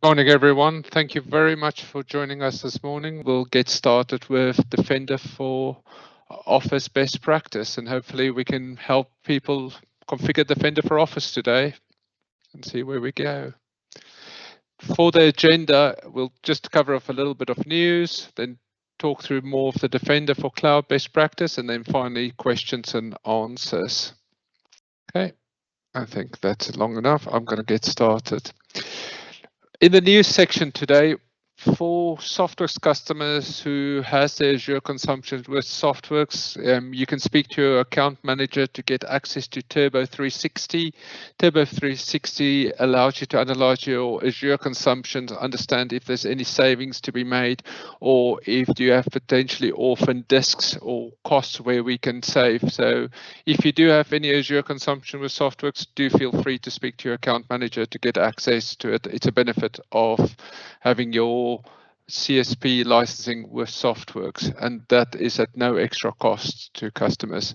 Morning, everyone. Thank you very much for joining us this morning. We'll get started with Defender for Office best practice, and hopefully we can help people configure Defender for Office today and see where we go. For the agenda, we'll just cover off a little bit of news, then talk through more of the Defender for Cloud best practice, and then finally questions and answers. Okay, I think that's long enough. I'm going to get started. In the news section today, for Softworks customers who has their Azure consumption with Softworks, you can speak to your account manager to get access to Turbo 360. Turbo 360 allows you to analyze your Azure consumption, understand if there's any savings to be made, or if you have potentially orphan disks or costs where we can save. So if you do have any Azure consumption with Softworks, do feel free to speak to your account manager to get access to it. It's a benefit of having your CSP licensing with Softworks, and that is at no extra cost to customers.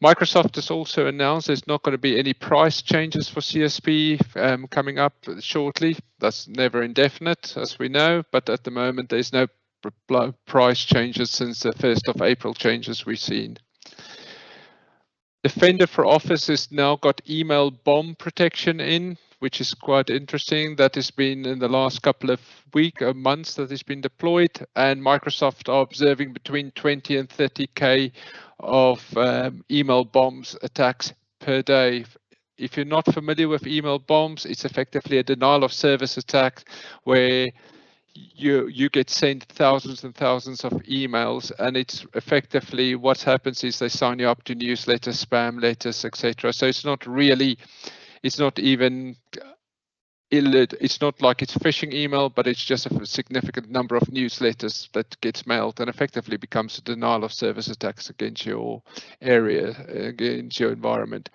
Microsoft has also announced there's not going to be any price changes for CSP coming up shortly. That's never indefinite, as we know, but at the moment there's no price changes since the 1st of April changes we've seen. Defender for Office has now got email bomb protection in, which is quite interesting. That has been in the last couple of weeks or months that has been deployed, and Microsoft are observing between 20 and 30K of email bombs attacks per day. If you're not familiar with email bombs, it's effectively a denial of service attack where you get sent thousands and thousands of emails, and it's effectively what happens is they sign you up to newsletters, spam letters, etc. So it's not really, it's not even, it's not like it's phishing email, but it's just a significant number of newsletters that gets mailed and effectively becomes a denial of service attacks against your area, against your environment.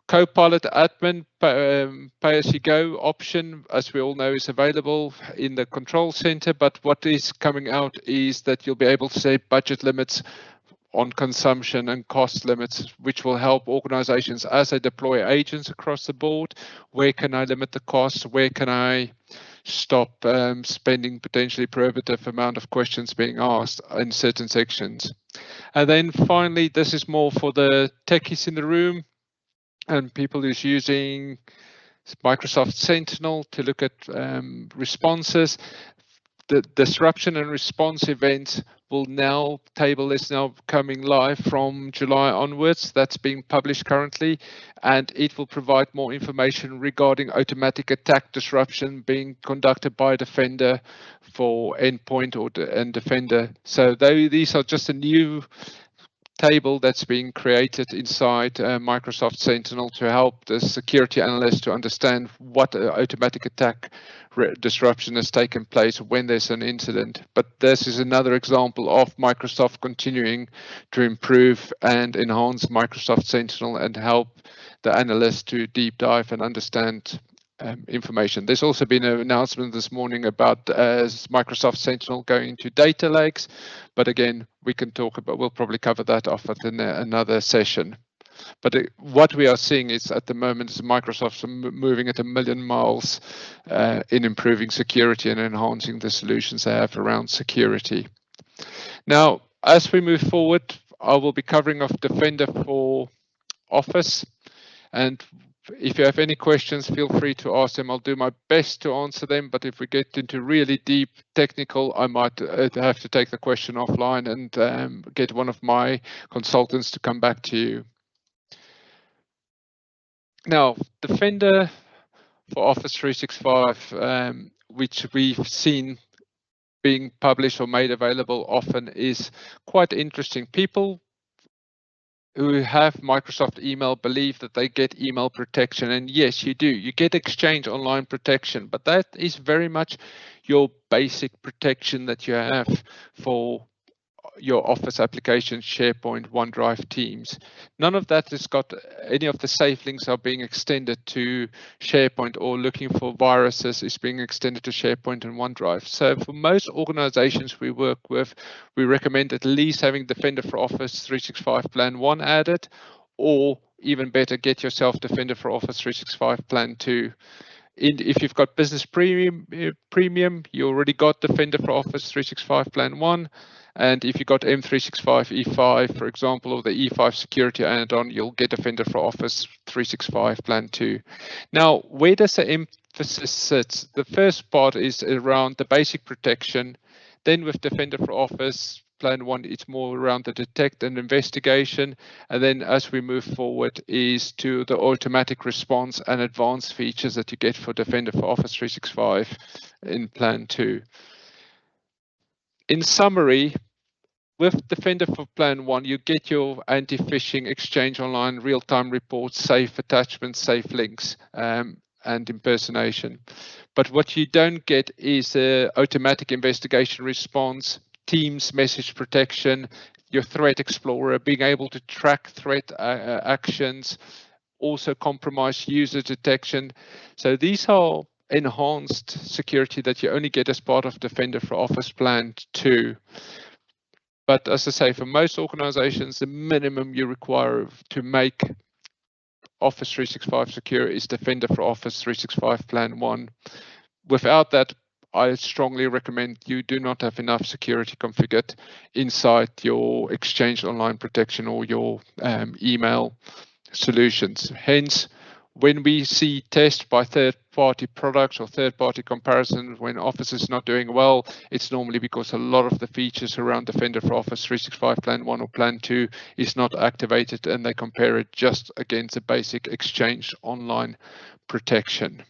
Copilot admin pay-as-you-go option, as we all know, is available in the control center, but what is coming out is that you'll be able to set budget limits on consumption and cost limits, which will help organizations as they deploy agents across the board. Where can I limit the costs? Where can I stop spending potentially prohibitive amount of questions being asked in certain sections? And then finally, this is more for the techies in the room and people who's using Microsoft Sentinel to look at responses. The disruption and response events will now, table is now coming live from July onwards. That's being published currently, and it will provide more information regarding automatic attack disruption being conducted by Defender for endpoint and Defender. So these are just a new table that's being created inside Microsoft Sentinel to help the security analyst to understand what automatic attack disruption has taken place when there's an incident. But this is another example of Microsoft continuing to improve and enhance Microsoft Sentinel and help the analyst to deep dive and understand information. There's also been an announcement this morning about Microsoft Sentinel going into data lakes, but again, we can talk about, we'll probably cover that off at another session. But what we are seeing is at the moment is Microsoft moving at a million miles in improving security and enhancing the solutions they have around security. Now, as we move forward, I will be covering off Defender for Office, and if you have any questions, feel free to ask them. I'll do my best to answer them, but if we get into really deep technical, I might have to take the question offline and get one of my consultants to come back to you. Now, Defender for Office 365, which we've seen being published or made available often, is quite interesting. People who have Microsoft email believe that they get email protection, and yes, you do. You get Exchange Online protection, but that is very much your basic protection that you have for your Office applications, SharePoint, OneDrive, Teams. None of that has got any of the safe links are being extended to SharePoint, or looking for viruses is being extended to SharePoint and OneDrive. So for most organizations we work with, we recommend at least having Defender for Office 365 Plan 1 added, or even better, get yourself Defender for Office 365 Plan 2. If you've got business premium, you already got Defender for Office 365 Plan 1. And if you got M365 E5, for example, or the E5 security add-on, you'll get Defender for Office 365 Plan 2. Now, where does the emphasis sit? The first part is around the basic protection. Then with Defender for Office Plan 1, it's more around the detect and investigation. And then as we move forward is to the automatic response and advanced features that you get for Defender for Office 365 in Plan 2. In summary, with Defender for Plan 1, you get your anti-phishing, Exchange Online, real-time reports, safe attachments, safe links, and impersonation. But what you don't get is automatic investigation response, Teams message protection, your Threat Explorer, being able to track threat actions, also compromise user detection. So these are enhanced security that you only get as part of Defender for Office Plan 2. But as I say, for most organizations, the minimum you require to make Office 365 secure is Defender for Office 365 Plan 1. Without that, I strongly recommend you do not have enough security configured inside your Exchange Online protection or your email solutions. Hence, when we see tests by third-party products or third-party comparisons, when Office is not doing well, it's normally because a lot of the features around Defender for Office 365 Plan 1 or Plan 2 is not activated, and they compare it just against the basic Exchange Online protection.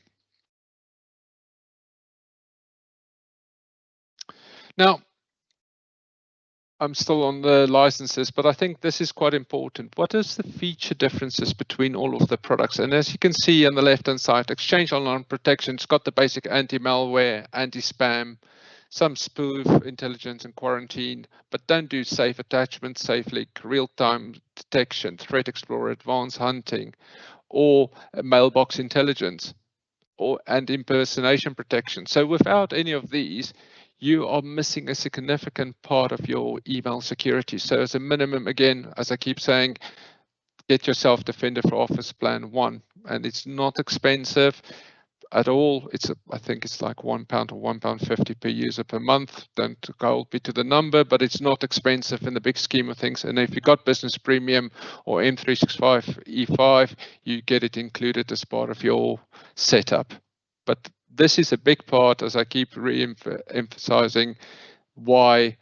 Now, I'm still on the licenses, but I think this is quite important. What is the feature differences between all of the products? And as you can see on the left-hand side, Exchange Online Protection's got the basic anti-malware, anti-spam, some spoof, intelligence and quarantine, but don't do safe attachment, safe link, real-time detection, Threat Explorer, advanced hunting, or mailbox intelligence, and impersonation protection. So without any of these, you are missing a significant part of your email security. So as a minimum, again, as I keep saying, get yourself Defender for Office Plan 1, and it's not expensive at all. I think it's like £1 or £1.50 per user per month. Don't hold me to the number, but it's not expensive in the big scheme of things. And if you got Business Premium or M365 E5, you get it included as part of your setup. But this is a big part, as I keep re-emphasizing, why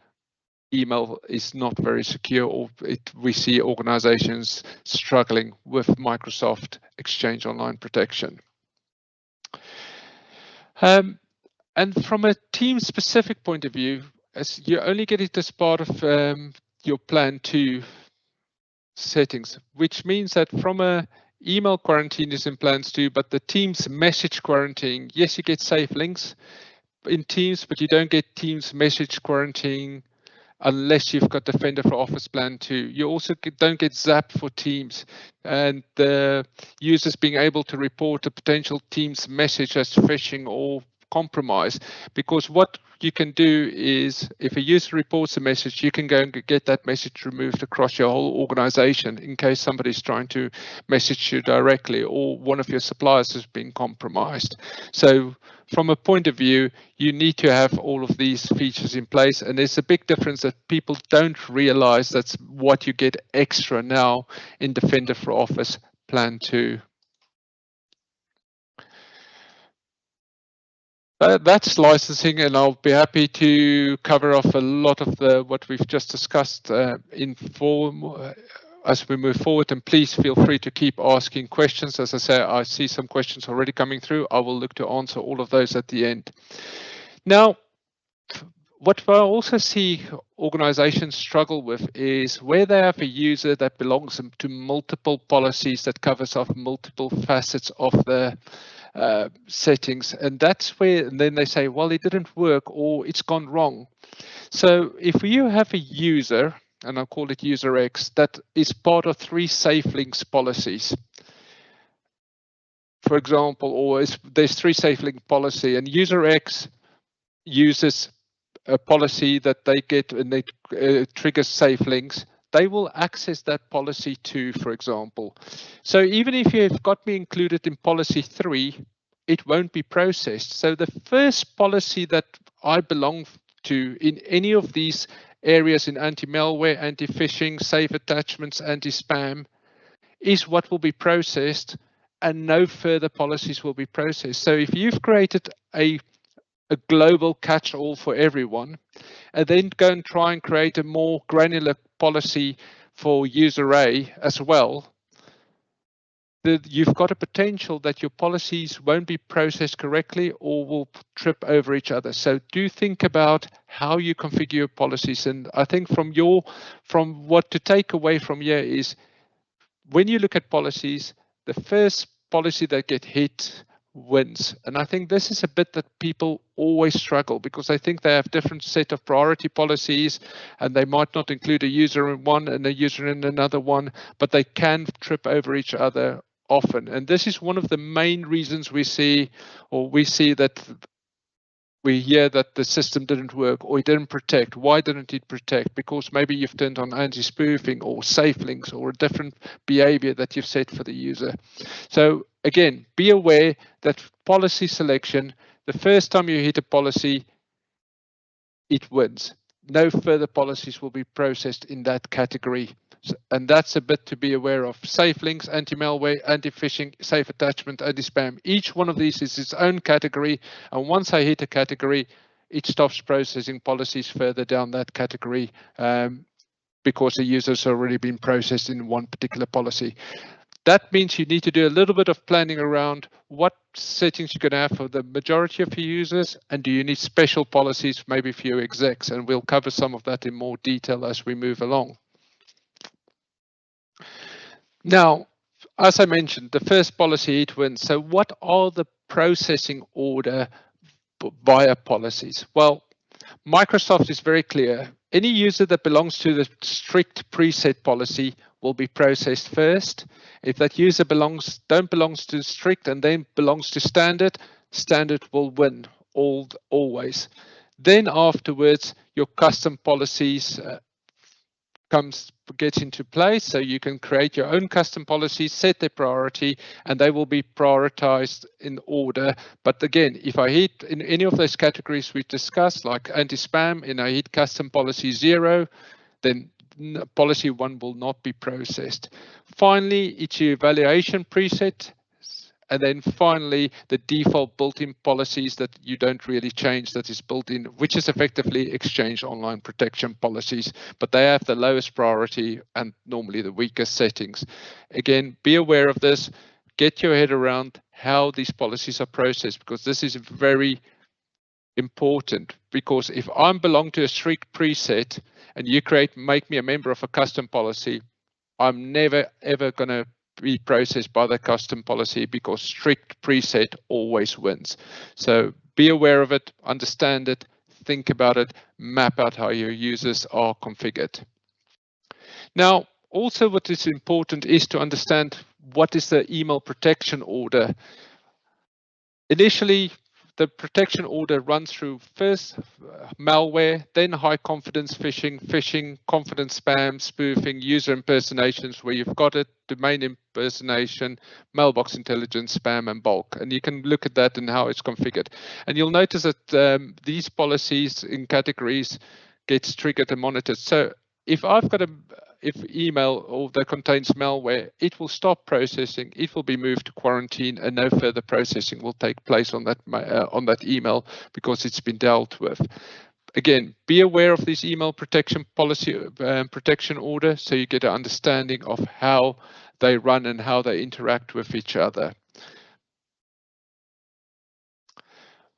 email is not very secure, or we see organizations struggling with Microsoft Exchange Online protection. And from a team-specific point of view, as you only get it as part of your Plan 2 settings, which means that from a email quarantine is in Plans 2, but the Teams message quarantine, yes, you get safe links in Teams, but you don't get Teams message quarantine unless you've got Defender for Office Plan 2. You also don't get Zap for Teams, and the users being able to report a potential Teams message as phishing or compromise, because what you can do is if a user reports a message, you can go and get that message removed across your whole organization in case somebody's trying to message you directly or one of your suppliers has been compromised. So from a point of view, you need to have all of these features in place, and there's a big difference that people don't realize that's what you get extra now in Defender for Office Plan 2. That's licensing, and I'll be happy to cover off a lot of what we've just discussed as we move forward. And please feel free to keep asking questions. As I say, I see some questions already coming through. I will look to answer all of those at the end. Now, what I also see organizations struggle with is where they have a user that belongs to multiple policies that covers off multiple facets of the settings, and that's where then they say, well, it didn't work or it's gone wrong. So if you have a user, and I'll call it user X, that is part of 3 safe links policies, for example, or there's 3 safe link policy, and user X uses a policy that they get and they triggers safe links, they will access that policy too, for example. So even if you've got me included in policy 3, it won't be processed. So the first policy that I belong to in any of these areas in anti-malware, anti-phishing, safe attachments, anti-spam is what will be processed, and no further policies will be processed. So if you've created a global catch-all for everyone, and then go and try and create a more granular policy for user A as well, you've got a potential that your policies won't be processed correctly or will trip over each other. So do think about how you configure your policies. And I think from what to take away from here is, when you look at policies, the first policy that get hit wins. And I think this is a bit that people always struggle, because I think they have different set of priority policies and they might not include a user in one and a user in another one, but they can trip over each other often. And this is one of the main reasons we see that we hear that the system didn't work or it didn't protect. Why didn't it protect? Because maybe you've turned on anti-spoofing or safe links or a different behavior that you've set for the user. So again, be aware that policy selection, the first time you hit a policy, it wins. No further policies will be processed in that category. And that's a bit to be aware of. Safe links, anti-malware, anti-phishing, safe attachment, anti-spam. Each one of these is its own category. And once I hit a category, it stops processing policies further down that category because the user's already been processed in one particular policy. That means you need to do a little bit of planning around what settings you're going to have for the majority of your users, and do you need special policies maybe for your execs, and we'll cover some of that in more detail as we move along. Now, as I mentioned, the first policy it wins. So what are the processing order via policies? Well, Microsoft is very clear. Any user that belongs to the strict preset policy will be processed first. If that user belongs to strict and then belongs to standard, standard will win always. Then afterwards, your custom policies gets into place, so you can create your own custom policies, set their priority, and they will be prioritized in order. But again, if I hit in any of those categories we've discussed, like anti-spam, and I hit custom policy 0, then policy 1 will not be processed. Finally, it's your evaluation preset. And then finally, the default built-in policies that you don't really change, that is built in, which is effectively Exchange Online Protection policies, but they have the lowest priority and normally the weakest settings. Again, be aware of this, get your head around how these policies are processed, because this is very important. Because if I belong to a strict preset and you make me a member of a custom policy, I'm never ever going to be processed by the custom policy, because strict preset always wins. So be aware of it, understand it, think about it, map out how your users are configured. Now, also what is important is to understand what is the email protection order. Initially, the protection order runs through first malware, then high confidence phishing, confidence spam, spoofing, user impersonations where you've got it, domain impersonation, mailbox intelligence, spam, and bulk. And you can look at that and how it's configured. And you'll notice that these policies in categories gets triggered and monitored. So if I've got if email or that contains malware, it will stop processing, it will be moved to quarantine, and no further processing will take place on that email because it's been dealt with. Again, be aware of this email protection policy protection order, so you get an understanding of how they run and how they interact with each other.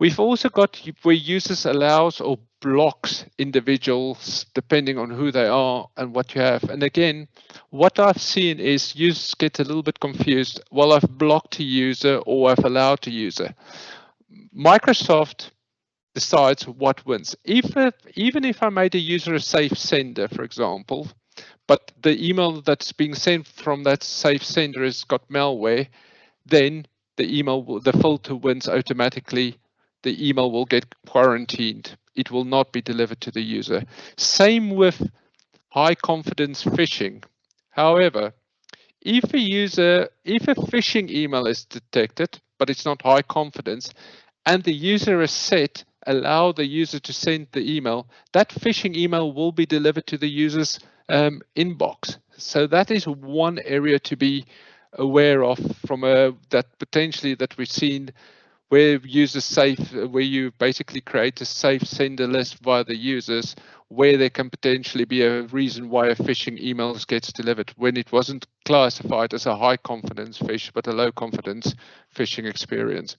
We've also got where users allows or blocks individuals depending on who they are and what you have. And again, what I've seen is users get a little bit confused. Well, I've blocked a user or I've allowed a user. Microsoft decides what wins. Even if I made a user a safe sender, for example, but the email that's being sent from that safe sender has got malware, then the filter wins automatically. The email will get quarantined. It will not be delivered to the user. Same with high confidence phishing. However, if a phishing email is detected, but it's not high confidence, and the user is set, allow the user to send the email, that phishing email will be delivered to the user's inbox. So that is one area to be aware of from that potentially that we've seen where users safe, where you basically create a safe sender list via the users, where there can potentially be a reason why a phishing email gets delivered when it wasn't classified as a high confidence phish, but a low confidence phishing experience.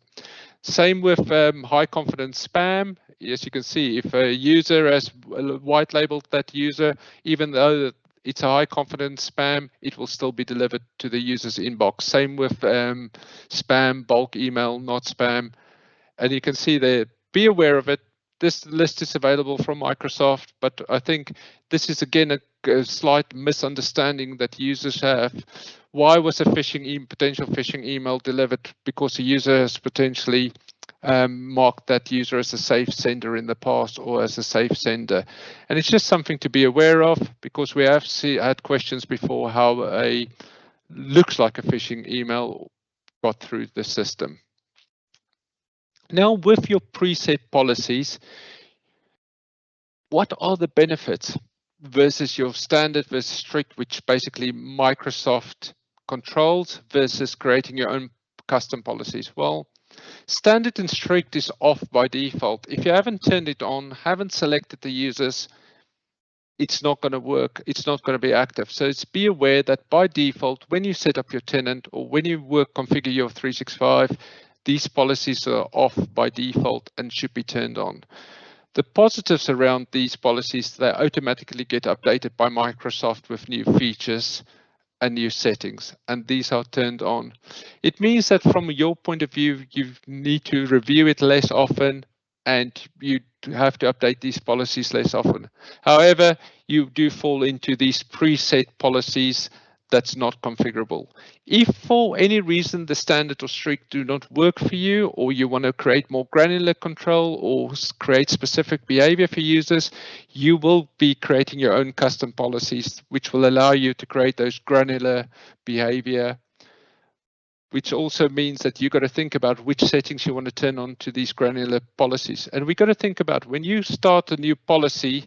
Same with high confidence spam. As you can see, if a user has white labeled that user, even though it's a high confidence spam, it will still be delivered to the user's inbox. Same with spam, bulk email, not spam. And you can see there, be aware of it. This list is available from Microsoft, but I think this is again a slight misunderstanding that users have. Why was a potential phishing email delivered? Because the user has potentially marked that user as a safe sender in the past or as a safe sender. And it's just something to be aware of, because we have had questions before how a looks like a phishing email got through the system. Now, with your preset policies, what are the benefits versus your standard versus strict, which basically Microsoft controls, versus creating your own custom policies? Well, standard and strict is off by default. If you haven't turned it on, haven't selected the users, it's not going to work. It's not going to be active. So be aware that by default, when you set up your tenant or when you configure your 365, these policies are off by default and should be turned on. The positives around these policies, they automatically get updated by Microsoft with new features and new settings, and these are turned on. It means that from your point of view, you need to review it less often, and you have to update these policies less often. However, you do fall into these preset policies that's not configurable. If for any reason the standard or strict do not work for you, or you want to create more granular control or create specific behavior for users, you will be creating your own custom policies, which will allow you to create those granular behavior, which also means that you've got to think about which settings you want to turn on to these granular policies. And we've got to think about when you start a new policy,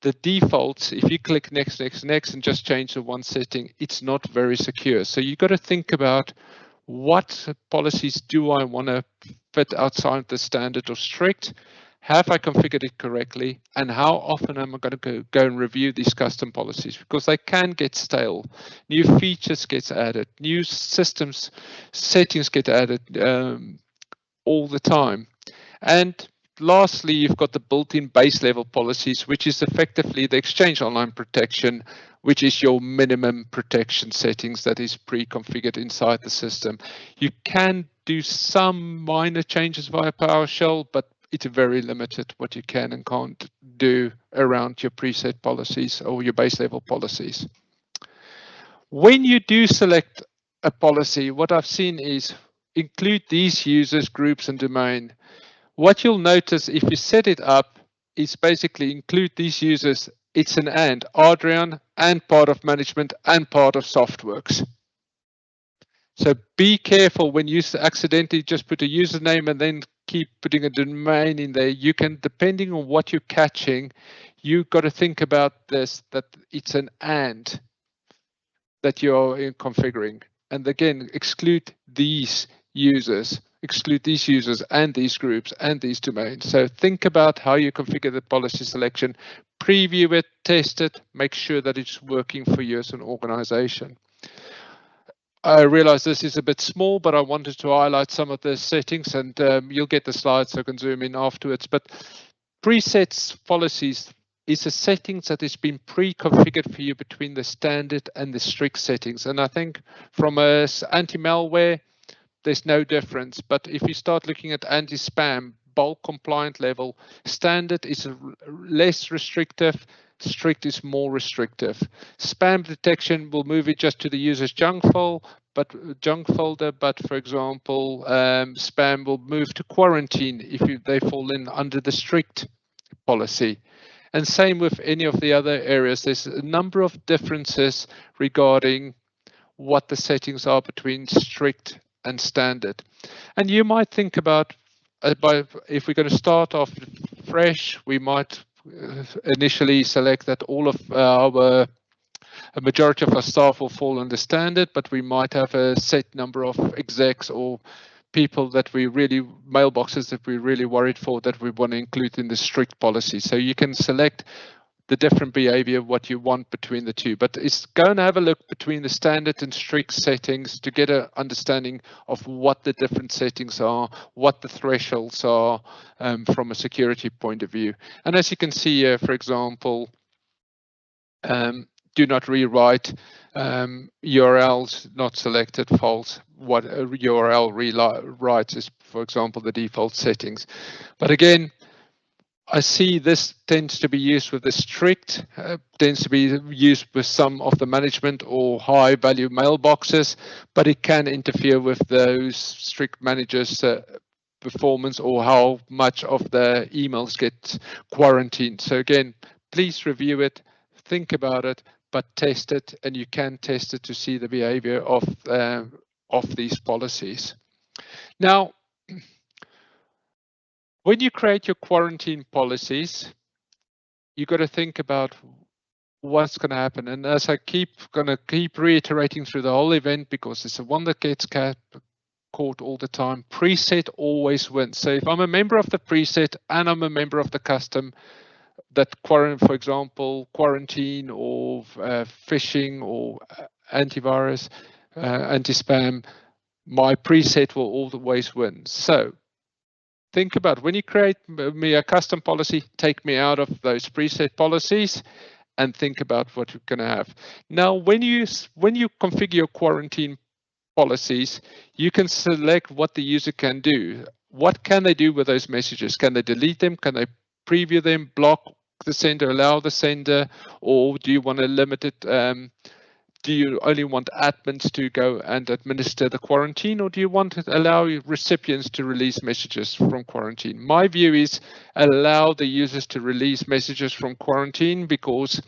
the defaults, if you click next, next, next, and just change the one setting, it's not very secure. So you've got to think about what policies do I want to fit outside the standard or strict? Have I configured it correctly? And how often am I going to go and review these custom policies? Because they can get stale. New features get added, new systems settings get added all the time. And lastly, you've got the built-in base level policies, which is effectively the Exchange Online protection, which is your minimum protection settings that is pre-configured inside the system. You can do some minor changes via PowerShell, but it's very limited what you can and can't do around your preset policies or your base level policies. When you do select a policy, what I've seen is include these users, groups, and domain. What you'll notice if you set it up is basically include these users. It's an and Adrian and part of management and part of Softworks. So be careful when you accidentally just put a username and then keep putting a domain in there. You can, depending on what you're catching, you've got to think about this, that it's an and that you're configuring. And again, exclude these users and these groups and these domains. So think about how you configure the policy selection, preview it, test it, make sure that it's working for you as an organization. I realize this is a bit small, but I wanted to highlight some of the settings, and you'll get the slides so I can zoom in afterwards. But presets policies is a settings that has been pre-configured for you between the standard and the strict settings. And I think from a anti-malware, there's no difference. But if you start looking at anti-spam, bulk compliant level, standard is less restrictive, strict is more restrictive. Spam detection will move it just to the user's junk folder, but for example, spam will move to quarantine if they fall in under the strict policy. And same with any of the other areas. There's a number of differences regarding what the settings are between strict and standard. And you might think about, if we're going to start off fresh, we might initially select that all of a majority of our staff will fall under standard, but we might have a set number of execs or people that we really, mailboxes that we're really worried for, that we want to include in the strict policy. So you can select the different behavior, what you want between the two, but it's go and have a look between the standard and strict settings to get an understanding of what the different settings are, what the thresholds are from a security point of view. And as you can see here, for example, do not rewrite, URLs not selected, false. What a URL rewrites is, for example, the default settings. But again, I see this tends to be used with the strict, tends to be used with some of the management or high value mailboxes, but it can interfere with those strict managers' performance or how much of the emails get quarantined. So again, please review it, think about it, but test it, and you can test it to see the behavior of these policies. Now, when you create your quarantine policies, you got to think about what's going to happen. And as I going to keep reiterating through the whole event, because it's the one that gets caught all the time, preset always wins. So if I'm a member of the preset and I'm a member of the custom, that for example, quarantine or phishing or antivirus, anti-spam, my preset will always win. So think about when you create me a custom policy, take me out of those preset policies and think about what you're going to have. Now, when you configure your quarantine policies, you can select what the user can do. What can they do with those messages? Can they delete them? Can they preview them, block the sender, allow the sender, or do you want to limit it? Do you only want admins to go and administer the quarantine, or do you want to allow recipients to release messages from quarantine? My view is allow the users to release messages from quarantine, because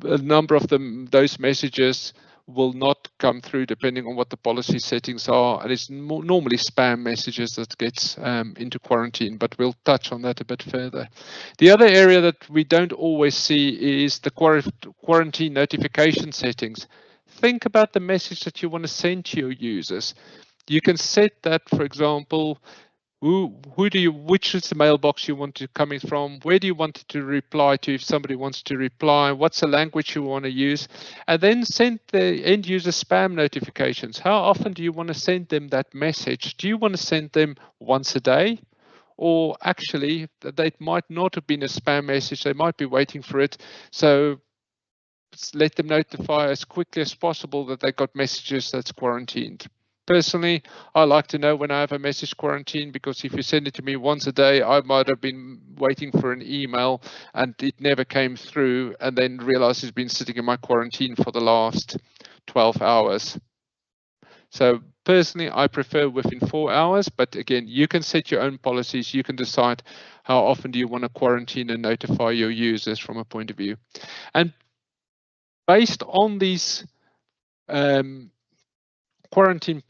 a number of those messages will not come through depending on what the policy settings are, and it's normally spam messages that gets into quarantine, but we'll touch on that a bit further. The other area that we don't always see is the quarantine notification settings. Think about the message that you want to send to your users. You can set that, for example, which is the mailbox you want to coming from, where do you want it to reply to if somebody wants to reply, what's the language you want to use, and then send the end user spam notifications. How often do you want to send them that message? Do you want to send them once a day? Or actually, they might not have been a spam message, they might be waiting for it. So let them notify as quickly as possible that they got messages that's quarantined. Personally, I like to know when I have a message quarantine, because if you send it to me once a day, I might have been waiting for an email and it never came through, and then realize it's been sitting in my quarantine for the last 12 hours. So personally, I prefer within 4 hours, but again, you can set your own policies. You can decide how often do you want to quarantine and notify your users from a point of view. And based on these quarantine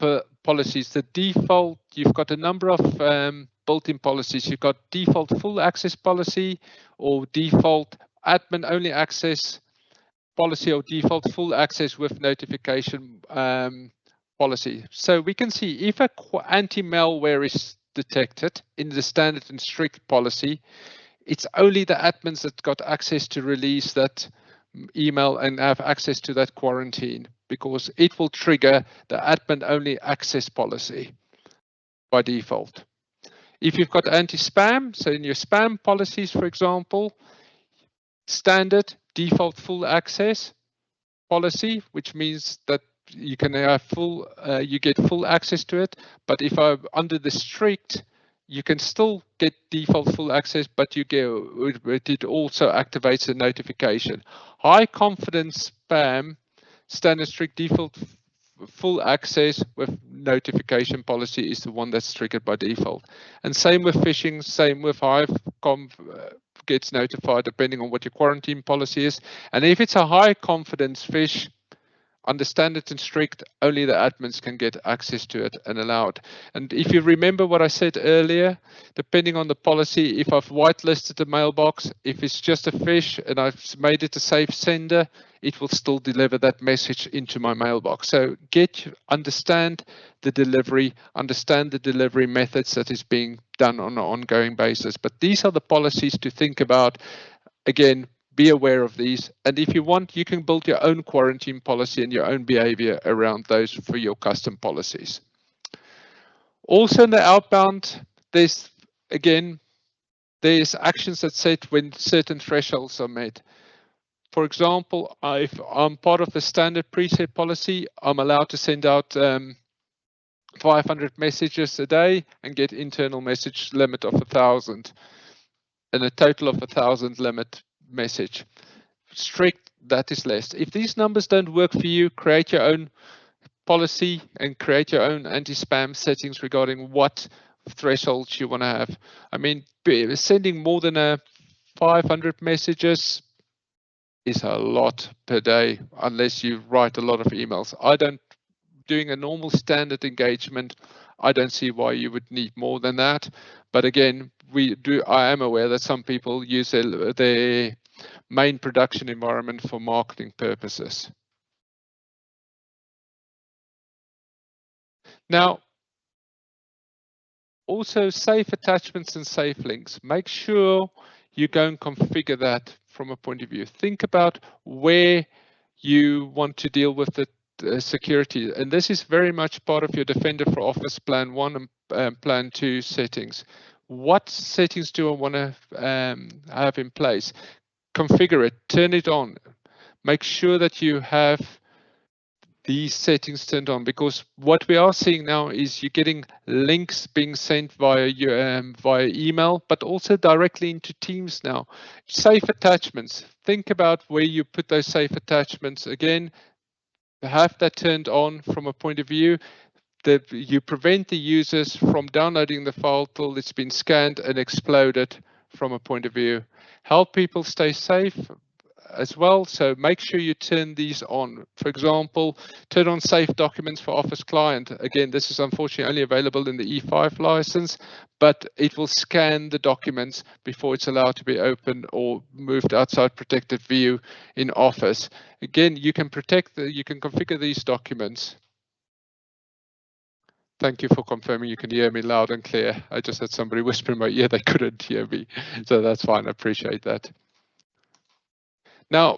policies, the default, you've got a number of built-in policies. You've got default full access policy, or default admin only access policy, or default full access with notification policy. So we can see if a anti-malware is detected in the standard and strict policy, it's only the admins that got access to release that email and have access to that quarantine, because it will trigger the admin only access policy by default. If you've got anti-spam, so in your spam policies, for example, standard default full access policy, which means that you can have you get full access to it. But if I'm under the strict, you can still get default full access, but it also activates a notification. High confidence spam, standard strict default full access with notification policy is the one that's triggered by default. And same with phishing, same with high gets notified depending on what your quarantine policy is. And if it's a high confidence phish, understand it and strict, only the admins can get access to it and allowed. And if you remember what I said earlier, depending on the policy, if I've whitelisted the mailbox, if it's just a fish and I've made it a safe sender, it will still deliver that message into my mailbox. So understand the delivery methods that is being done on an ongoing basis. But these are the policies to think about. Again, be aware of these. And if you want, you can build your own quarantine policy and your own behavior around those for your custom policies. Also in the outbound, there's actions that set when certain thresholds are met. For example, if I'm part of the standard preset policy, I'm allowed to send out 500 messages a day and get internal message limit of 1,000 and a total of 1,000 limit message. Strict, that is less. If these numbers don't work for you, create your own policy and create your own anti-spam settings regarding what thresholds you want to have. I mean, sending more than 500 messages is a lot per day unless you write a lot of emails. Doing a normal standard engagement, I don't see why you would need more than that. But again, I am aware that some people use their main production environment for marketing purposes. Now, also safe attachments and safe links. Make sure you go and configure that from a point of view. Think about where you want to deal with the security, and this is very much part of your Defender for Office Plan 1 and Plan 2 settings. What settings do I want to have in place? Configure it, turn it on. Make sure that you have these settings turned on, because what we are seeing now is you're getting links being sent via email, but also directly into Teams now. Safe attachments. Think about where you put those safe attachments. Again, have that turned on from a point of view that you prevent the users from downloading the file till it's been scanned and exploded from a point of view. Help people stay safe as well, so make sure you turn these on. For example, turn on safe documents for Office client. Again, this is unfortunately only available in the E5 license, but it will scan the documents before it's allowed to be opened or moved outside protected view in Office. Again, you can configure these documents. Thank you for confirming you can hear me loud and clear. I just had somebody whisper in my ear they couldn't hear me, so that's fine. I appreciate that. Now,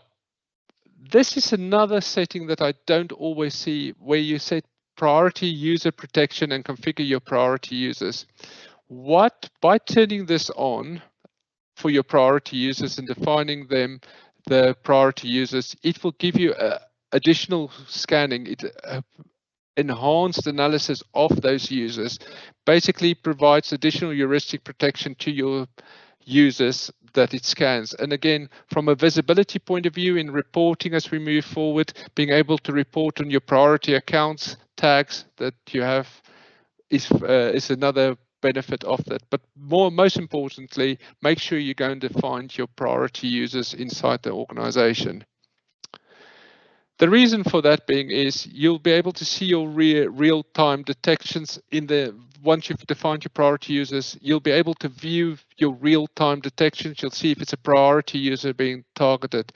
this is another setting that I don't always see, where you set priority user protection and configure your priority users. By turning this on for your priority users and defining them, the priority users, it will give you additional scanning. Enhanced analysis of those users, basically provides additional heuristic protection to your users that it scans. And again, from a visibility point of view in reporting as we move forward, being able to report on your priority accounts, tags that you have is another benefit of that. But most importantly, make sure you go and define your priority users inside the organization. The reason for that being is you'll be able to see your real-time detections once you've defined your priority users, you'll be able to view your real-time detections. You'll see if it's a priority user being targeted.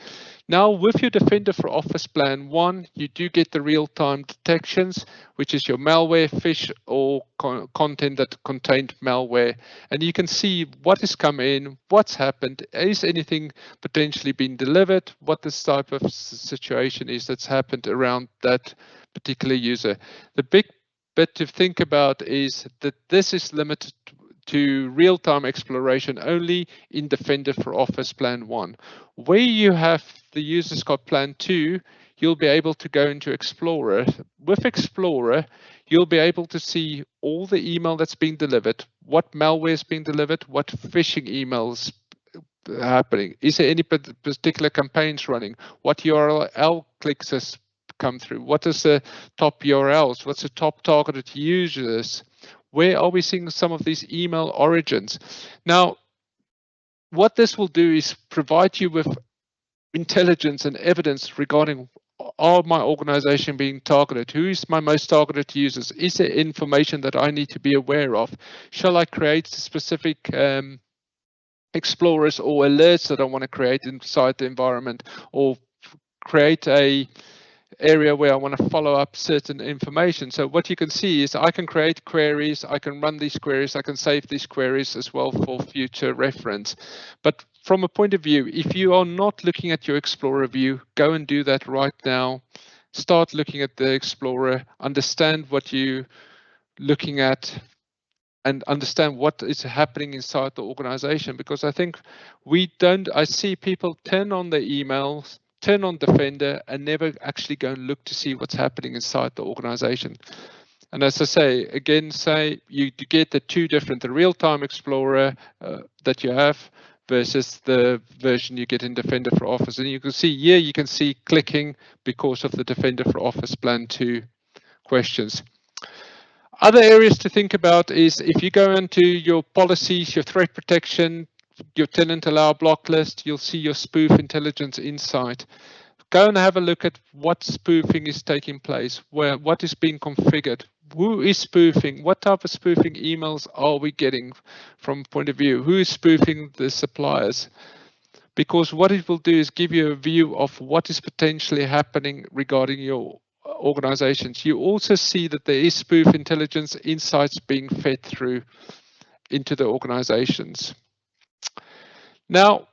Now, with your Defender for Office Plan 1, you do get the real-time detections, which is your malware, phish, or content that contained malware. And you can see what has come in, what's happened, is anything potentially been delivered, what this type of situation is that's happened around that particular user. The big bit to think about is that this is limited to real-time exploration only in Defender for Office Plan 1. Where you have the users got Plan 2, you'll be able to go into Explorer. With Explorer, you'll be able to see all the email that's being delivered, what malware is being delivered, what phishing emails happening. Is there any particular campaigns running? What URL clicks has come through? What is the top URLs? What's the top targeted users? Where are we seeing some of these email origins? Now, what this will do is provide you with intelligence and evidence regarding are my organization being targeted? Who is my most targeted users? Is there information that I need to be aware of? Shall I create specific explorers or alerts that I want to create inside the environment, or create a area where I want to follow up certain information? So what you can see is I can create queries, I can run these queries, I can save these queries as well for future reference. But from a point of view, if you are not looking at your Explorer view, go and do that right now. Start looking at the Explorer, understand what you're looking at, and understand what is happening inside the organization. Because I think I see people turn on their emails, turn on Defender, and never actually go and look to see what's happening inside the organization. And as I say, again, you get the two different, the real-time Explorer that you have versus the version you get in Defender for Office. And you can see here, you can see clicking because of the Defender for Office Plan 2 questions. Other areas to think about is if you go into your policies, your threat protection, your tenant allow block list, you'll see your spoof intelligence insight. Go and have a look at what spoofing is taking place, what is being configured, who is spoofing, what type of spoofing emails are we getting from point of view, who is spoofing the suppliers. Because what it will do is give you a view of what is potentially happening regarding your organizations. You also see that there is spoof intelligence insights being fed through into the organizations. Now,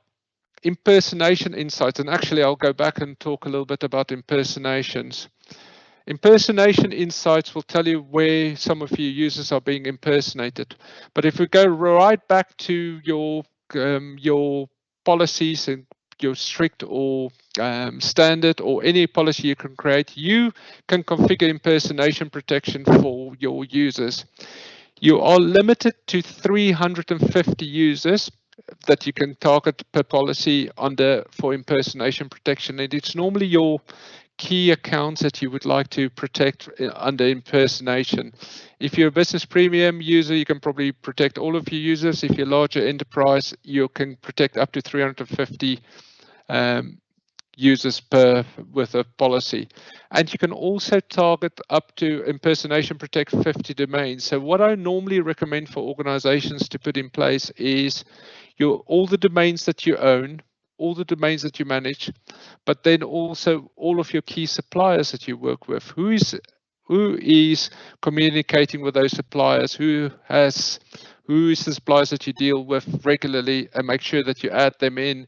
impersonation insights, and actually I'll go back and talk a little bit about impersonations. Impersonation insights will tell you where some of your users are being impersonated. But if we go right back to your policies and your strict or standard or any policy you can create, you can configure impersonation protection for your users. You are limited to 350 users that you can target per policy for impersonation protection. And it's normally your key accounts that you would like to protect under impersonation. If you're a business premium user, you can probably protect all of your users. If you're a larger enterprise, you can protect up to 350 users with a policy. And you can also target up to impersonation protect 50 domains. So what I normally recommend for organizations to put in place is all the domains that you own, all the domains that you manage, but then also all of your key suppliers that you work with. Who is communicating with those suppliers? Who is the suppliers that you deal with regularly, and make sure that you add them in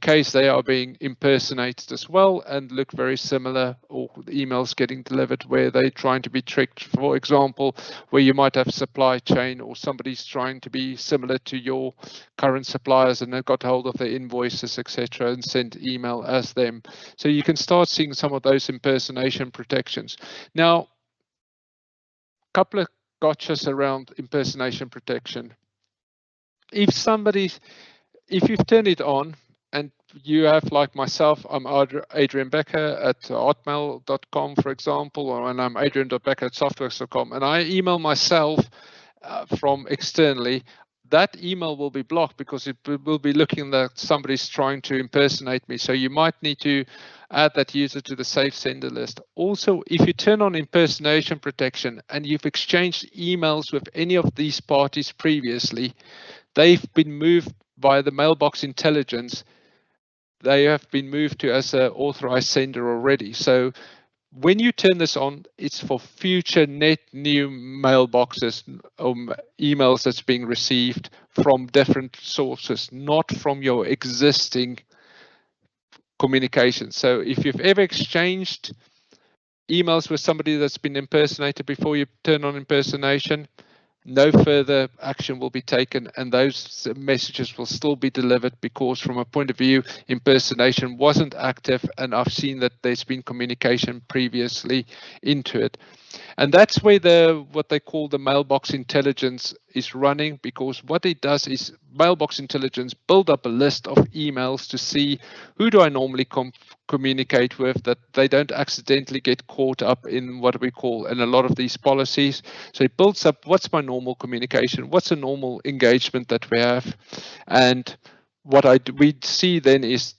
case they are being impersonated as well and look very similar, or emails getting delivered where they're trying to be tricked, for example, where you might have supply chain or somebody's trying to be similar to your current suppliers and they've got hold of their invoices, etc., and sent email as them. So you can start seeing some of those impersonation protections. Now, a couple of gotchas around impersonation protection. If you've turned it on and you have, like myself, I'm Adrian Becker at hotmail.com, for example, or and I'm Adrian.Becker at softworks.com, and I email myself from externally, that email will be blocked because it will be looking that somebody's trying to impersonate me. So you might need to add that user to the safe sender list. Also, if you turn on impersonation protection and you've exchanged emails with any of these parties previously, they've been moved by the mailbox intelligence. They have been moved to as an authorized sender already. So when you turn this on, it's for future net new mailboxes or emails that's being received from different sources, not from your existing communication. So if you've ever exchanged emails with somebody that's been impersonated before you turn on impersonation, no further action will be taken, and those messages will still be delivered, because from a point of view, impersonation wasn't active, and I've seen that there's been communication previously into it. And that's where what they call the mailbox intelligence is running, because what it does is mailbox intelligence build up a list of emails to see who do I normally communicate with, that they don't accidentally get caught up in what we call in a lot of these policies. So it builds up what's my normal communication, what's a normal engagement that we have, and what we see then is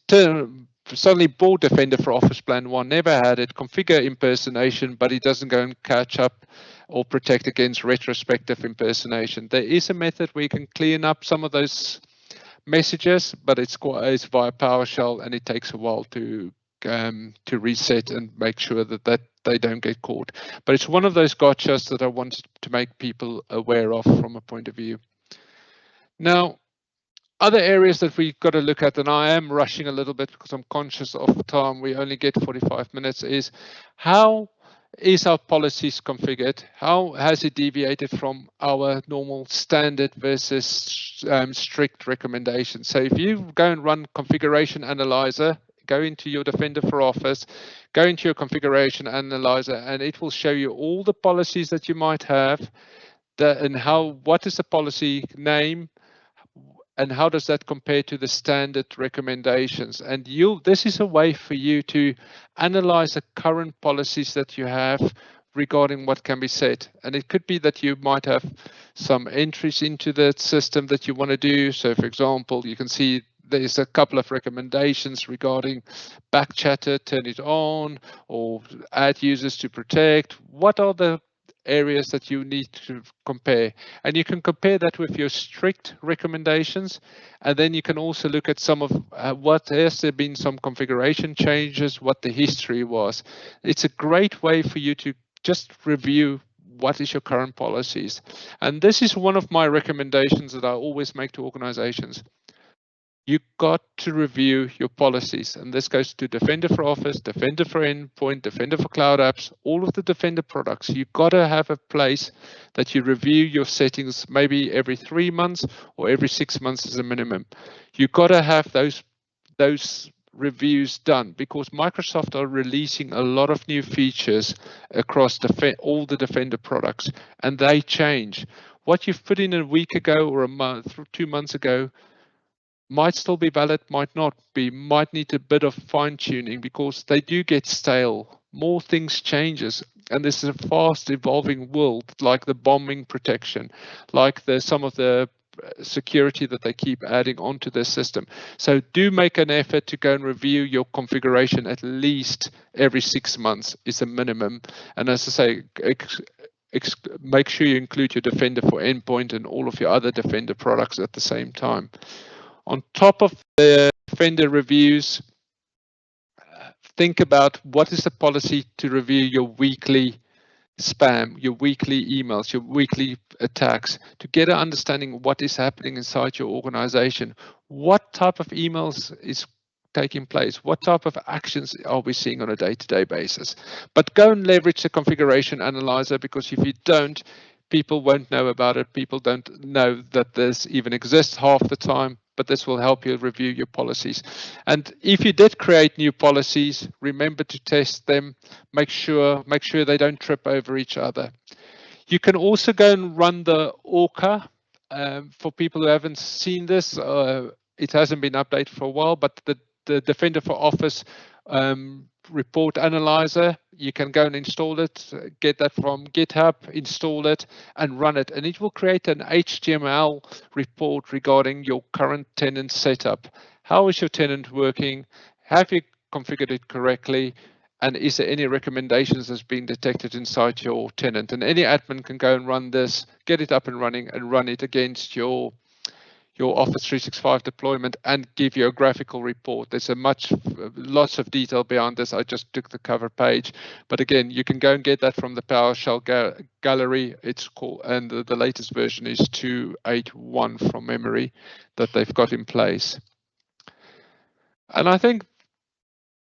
suddenly bought Defender for Office Plan 1, never had it, configure impersonation, but it doesn't go and catch up or protect against retrospective impersonation. There is a method where you can clean up some of those messages, but it's via PowerShell, and it takes a while to reset and make sure that they don't get caught. But it's one of those gotchas that I wanted to make people aware of from a point of view. Now, other areas that we've got to look at, and I am rushing a little bit because I'm conscious of time, we only get 45 minutes, is how is our policies configured? How has it deviated from our normal standard versus strict recommendations? So if you go and run Configuration Analyzer, go into your Defender for Office, go into your Configuration Analyzer, and it will show you all the policies that you might have, and what is the policy name, and how does that compare to the standard recommendations. And this is a way for you to analyze the current policies that you have regarding what can be said. And it could be that you might have some entries into the system that you want to do. So for example, you can see there's a couple of recommendations regarding back chatter, turn it on, or add users to protect. What are the areas that you need to compare? And you can compare that with your strict recommendations, and then you can also look at some of what has there been some configuration changes, what the history was. It's a great way for you to just review what is your current policies. And this is one of my recommendations that I always make to organizations. You got to review your policies, and this goes to Defender for Office, Defender for Endpoint, Defender for Cloud Apps, all of the Defender products. You got to have a place that you review your settings maybe every 3 months or every 6 months as a minimum. You got to have those reviews done, because Microsoft are releasing a lot of new features across all the Defender products, and they change. What you've put in a week ago or a month or 2 months ago might still be valid, might not be, might need a bit of fine tuning, because they do get stale. More things changes, and this is a fast evolving world, like the bombing protection, like some of the security that they keep adding onto their system. So do make an effort to go and review your configuration at least every 6 months is a minimum. And as I say, make sure you include your Defender for Endpoint and all of your other Defender products at the same time. On top of the Defender reviews, think about what is the policy to review your weekly spam, your weekly emails, your weekly attacks, to get an understanding of what is happening inside your organization. What type of emails is taking place? What type of actions are we seeing on a day-to-day basis? But go and leverage the Configuration Analyzer, because if you don't, people won't know about it. People don't know that this even exists half the time, but this will help you review your policies. And if you did create new policies, remember to test them. Make sure they don't trip over each other. You can also go and run the Orca. For people who haven't seen this, it hasn't been updated for a while, but the Defender for Office report analyzer, you can go and install it, get that from GitHub, install it and run it, and it will create an HTML report regarding your current tenant setup. How is your tenant working? Have you configured it correctly? And is there any recommendations that's been detected inside your tenant? And any admin can go and run this, get it up and running, and run it against your Office 365 deployment and give you a graphical report. There's lots of detail behind this. I just took the cover page, but again, you can go and get that from the PowerShell gallery. It's called, and the latest version is 281 from memory that they've got in place. And I think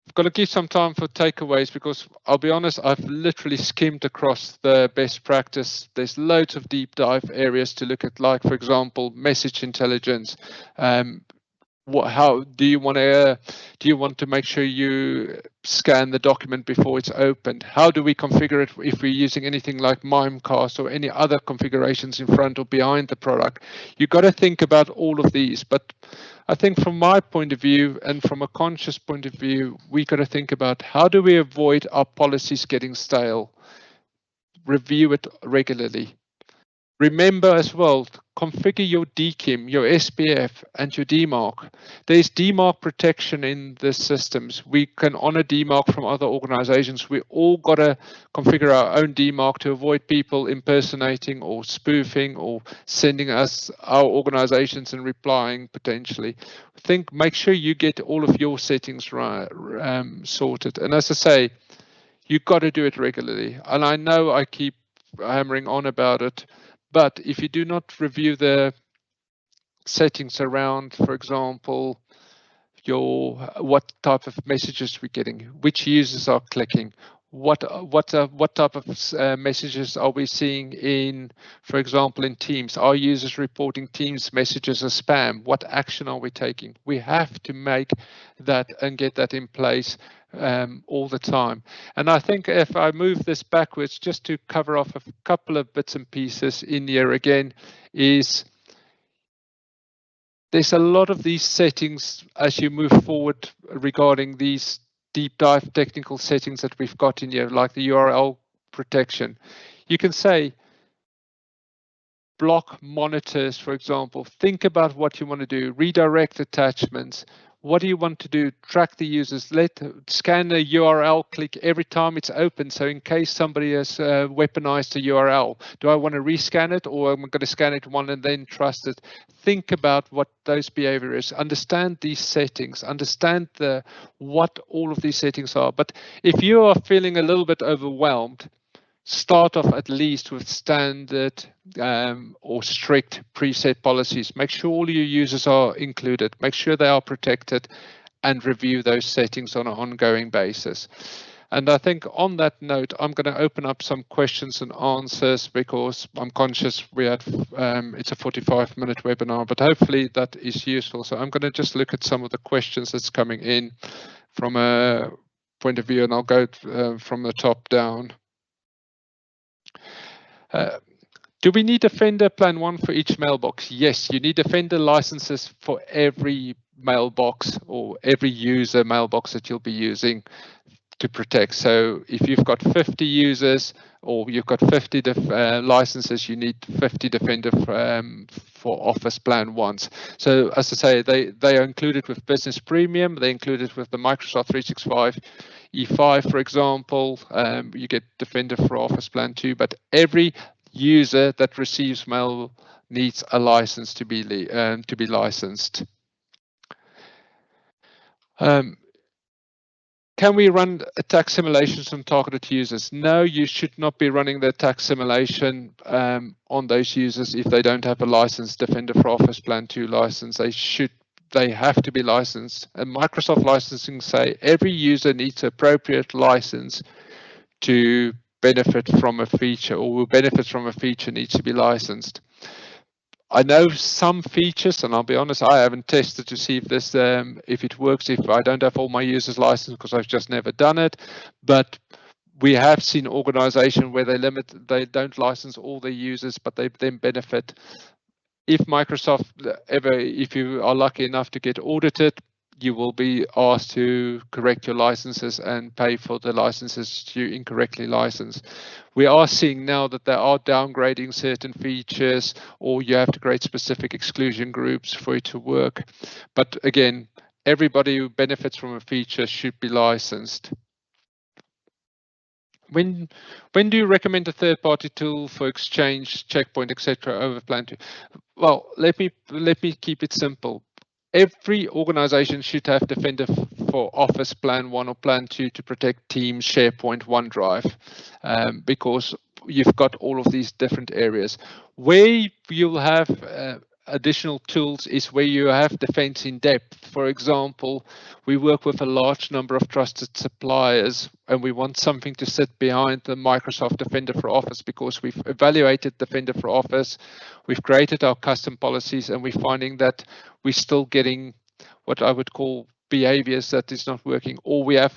I've got to give some time for takeaways, because I'll be honest, I've literally skimmed across the best practice. There's loads of deep dive areas to look at, like, for example, message intelligence. How do you want to make sure you scan the document before it's opened? How do we configure it if we're using anything like Mimecast or any other configurations in front or behind the product? You've got to think about all of these. But I think from my point of view and from a conscious point of view, we got to think about how do we avoid our policies getting stale? Review it regularly. Remember as well, configure your DKIM, your SPF, and your DMARC. There's DMARC protection in the systems. We can honor DMARC from other organizations. We all got to configure our own DMARC to avoid people impersonating or spoofing or sending us our organizations and replying potentially. Make sure you get all of your settings right, sorted. And as I say, you've got to do it regularly. And I know I keep hammering on about it, but if you do not review the settings around, for example, what type of messages we're getting, which users are clicking, what type of messages are we seeing in, for example, in Teams? Are users reporting Teams messages as spam? What action are we taking? We have to make that and get that in place all the time. And I think if I move this backwards, just to cover off a couple of bits and pieces in here again, is there's a lot of these settings as you move forward regarding these deep dive technical settings that we've got in here, like the URL protection. You can say block monitors, for example. Think about what you want to do. Redirect attachments. What do you want to do? Track the users. Scan the URL click every time it's open. So in case somebody has weaponized the URL, do I want to rescan it, or am I going to scan it one and then trust it? Think about what those behavior is. Understand these settings. Understand what all of these settings are. But if you are feeling a little bit overwhelmed, start off at least with standard or strict preset policies. Make sure all your users are included. Make sure they are protected, and review those settings on an ongoing basis. And I think on that note, I'm going to open up some questions and answers, because I'm conscious we had it's a 45-minute webinar, but hopefully that is useful. So I'm going to just look at some of the questions that's coming in from a point of view, and I'll go from the top down. Do we need Defender Plan 1 for each mailbox? Yes, you need Defender licenses for every mailbox or every user mailbox that you'll be using to protect. So if you've got 50 users or you've got 50 licenses, you need 50 Defender for Office Plan 1s. So as I say, they are included with Business Premium. They're included with the Microsoft 365 E5, for example. You get Defender for Office Plan 2, but every user that receives mail needs a license to be licensed. Can we run attack simulations on targeted users? No, you should not be running the attack simulation on those users if they don't have a licensed Defender for Office Plan 2 license. They have to be licensed. And Microsoft licensing say every user needs appropriate license to benefit from a feature, or will benefit from a feature needs to be licensed. I know some features, and I'll be honest, I haven't tested to see if this if it works if I don't have all my users licensed, because I've just never done it. But we have seen organizations where they don't license all their users, but they then benefit. If Microsoft if you are lucky enough to get audited, you will be asked to correct your licenses and pay for the licenses you incorrectly licensed. We are seeing now that they are downgrading certain features, or you have to create specific exclusion groups for it to work. But again, everybody who benefits from a feature should be licensed. When do you recommend a third-party tool for Exchange, Checkpoint, etc. over Plan 2? Well, let me keep it simple. Every organization should have Defender for Office Plan 1 or Plan 2 to protect Teams, SharePoint, OneDrive, because you've got all of these different areas. Where you'll have additional tools is where you have defense in depth. For example, we work with a large number of trusted suppliers, and we want something to sit behind the Microsoft Defender for Office, because we've evaluated Defender for Office, we've created our custom policies, and we're finding that we're still getting what I would call behaviors that is not working, or we have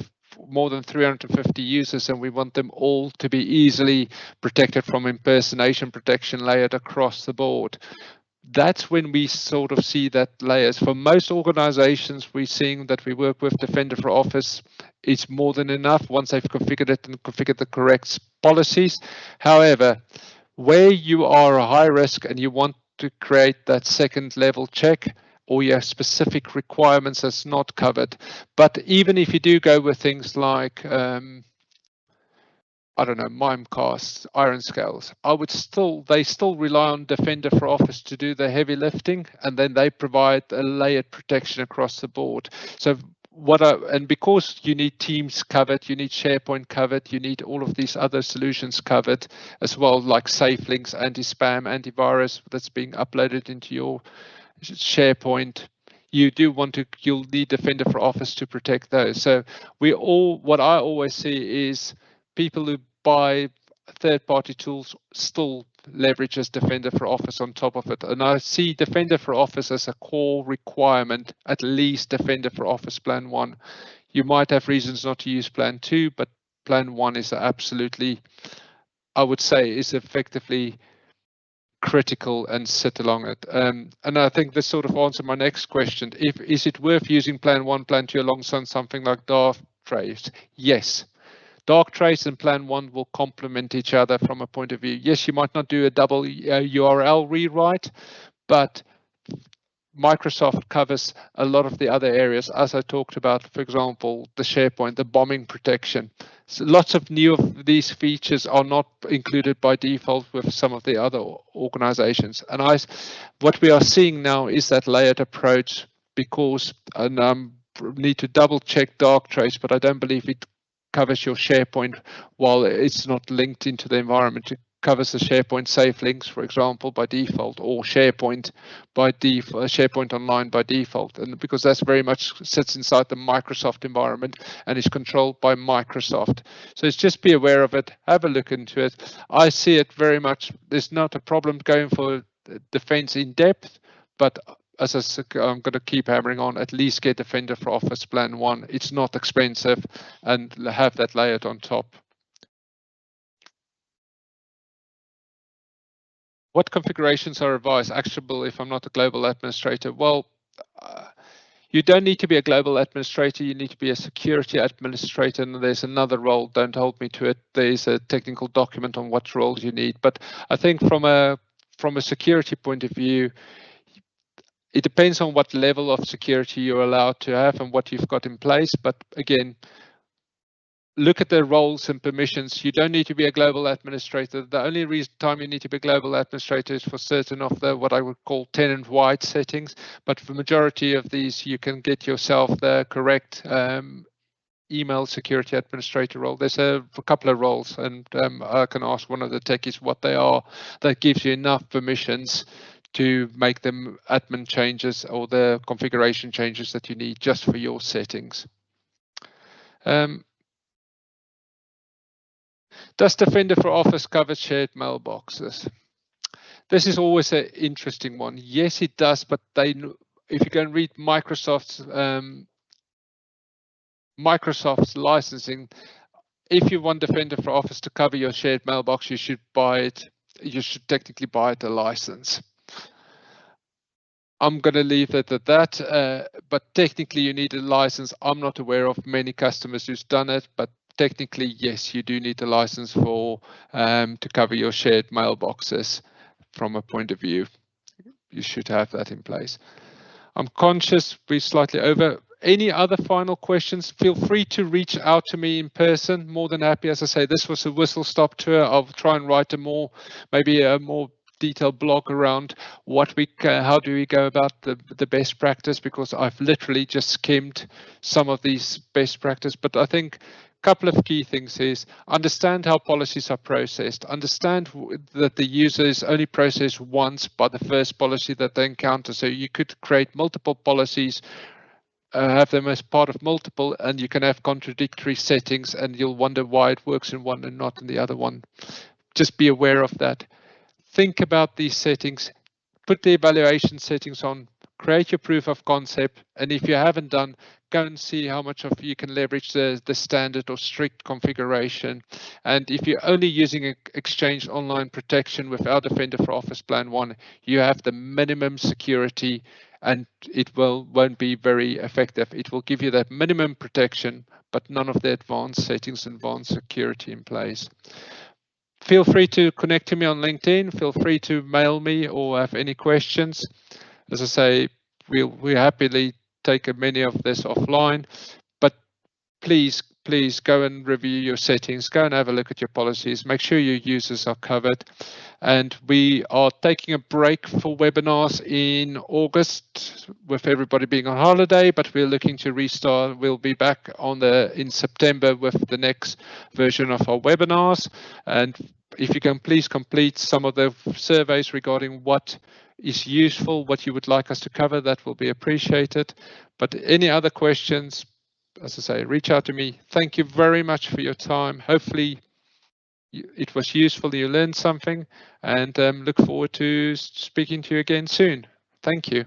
more than 350 users and we want them all to be easily protected from impersonation protection layered across the board. That's when we sort of see that layers. For most organizations, we're seeing that we work with Defender for Office. It's more than enough once they've configured it and configured the correct policies. However, where you are a high risk and you want to create that second level check, or you have specific requirements that's not covered. But even if you do go with things like I don't know, Mimecast, Iron Scales, they still rely on Defender for Office to do the heavy lifting, and then they provide a layered protection across the board. So and because you need Teams covered, you need SharePoint covered, you need all of these other solutions covered as well, like safe links, anti-spam, antivirus that's being uploaded into your SharePoint. You'll need Defender for Office to protect those. So what I always see is people who buy third-party tools still leverages Defender for Office on top of it. And I see Defender for Office as a core requirement, at least Defender for Office Plan 1. You might have reasons not to use Plan 2, but Plan 1 is absolutely, I would say, is effectively critical and sit along it. And I think this sort of answered my next question. Is it worth using Plan 1, Plan 2 alongside something like Darktrace? Yes. Darktrace and Plan 1 will complement each other from a point of view. Yes, you might not do a double URL rewrite, but Microsoft covers a lot of the other areas, as I talked about, for example, the SharePoint, the bombing protection. So lots of new of these features are not included by default with some of the other organizations. And what we are seeing now is that layered approach, because, and need to double check Darktrace, but I don't believe it covers your SharePoint while it's not linked into the environment. It covers the SharePoint safe links, for example, by default, or SharePoint SharePoint Online by default, and because that's very much sits inside the Microsoft environment and is controlled by Microsoft. So it's just be aware of it, have a look into it. I see it very much. There's not a problem going for defense in depth, but as I'm going to keep hammering on, at least get Defender for Office Plan 1. It's not expensive, and have that layered on top. What configurations are advised actionable if I'm not a global administrator? Well, you don't need to be a global administrator. You need to be a security administrator, and there's another role. Don't hold me to it. There's a technical document on what roles you need. But I think from a security point of view, it depends on what level of security you're allowed to have and what you've got in place. But again, look at the roles and permissions. You don't need to be a global administrator. The only time you need to be a global administrator is for certain of the what I would call tenant-wide settings. But for the majority of these, you can get yourself the correct email security administrator role. There's a couple of roles, and I can ask one of the techies what they are. That gives you enough permissions to make them admin changes or the configuration changes that you need just for your settings. Does Defender for Office cover shared mailboxes? This is always an interesting one. Yes, it does, but if you go and read Microsoft's licensing, if you want Defender for Office to cover your shared mailbox, you should buy it. You should technically buy it a license. I'm going to leave it at that, but technically you need a license. I'm not aware of many customers who's done it, but technically, yes, you do need a license for to cover your shared mailboxes. From a point of view, you should have that in place. I'm conscious we're slightly over. Any other final questions? Feel free to reach out to me in person. More than happy. As I say, this was a whistle stop tour. I'll try and write maybe a more detailed blog around how do we go about the best practice, because I've literally just skimmed some of these best practice. But I think a couple of key things is understand how policies are processed, understand that the user is only processed once by the first policy that they encounter. So you could create multiple policies, have them as part of multiple, and you can have contradictory settings, and you'll wonder why it works in one and not in the other one. Just be aware of that. Think about these settings, put the evaluation settings on, create your proof of concept, and if you haven't done, go and see how much of you can leverage the standard or strict configuration. And if you're only using Exchange Online Protection without Defender for Office Plan 1, you have the minimum security, and it won't be very effective. It will give you that minimum protection, but none of the advanced settings and advanced security in place. feel free to connect to me on LinkedIn. Feel free to mail me or have any questions. As I say, we happily take many of this offline, but please go and review your settings, go and have a look at your policies, make sure your users are covered. And we are taking a break for webinars in August with everybody being on holiday, but we're looking to restart. We'll be back in September with the next version of our webinars. And if you can please complete some of the surveys regarding what is useful, what you would like us to cover, that will be appreciated. But any other questions, as I say, reach out to me. Thank you very much for your time. Hopefully it was useful, you learned something, and look forward to speaking to you again soon. Thank you.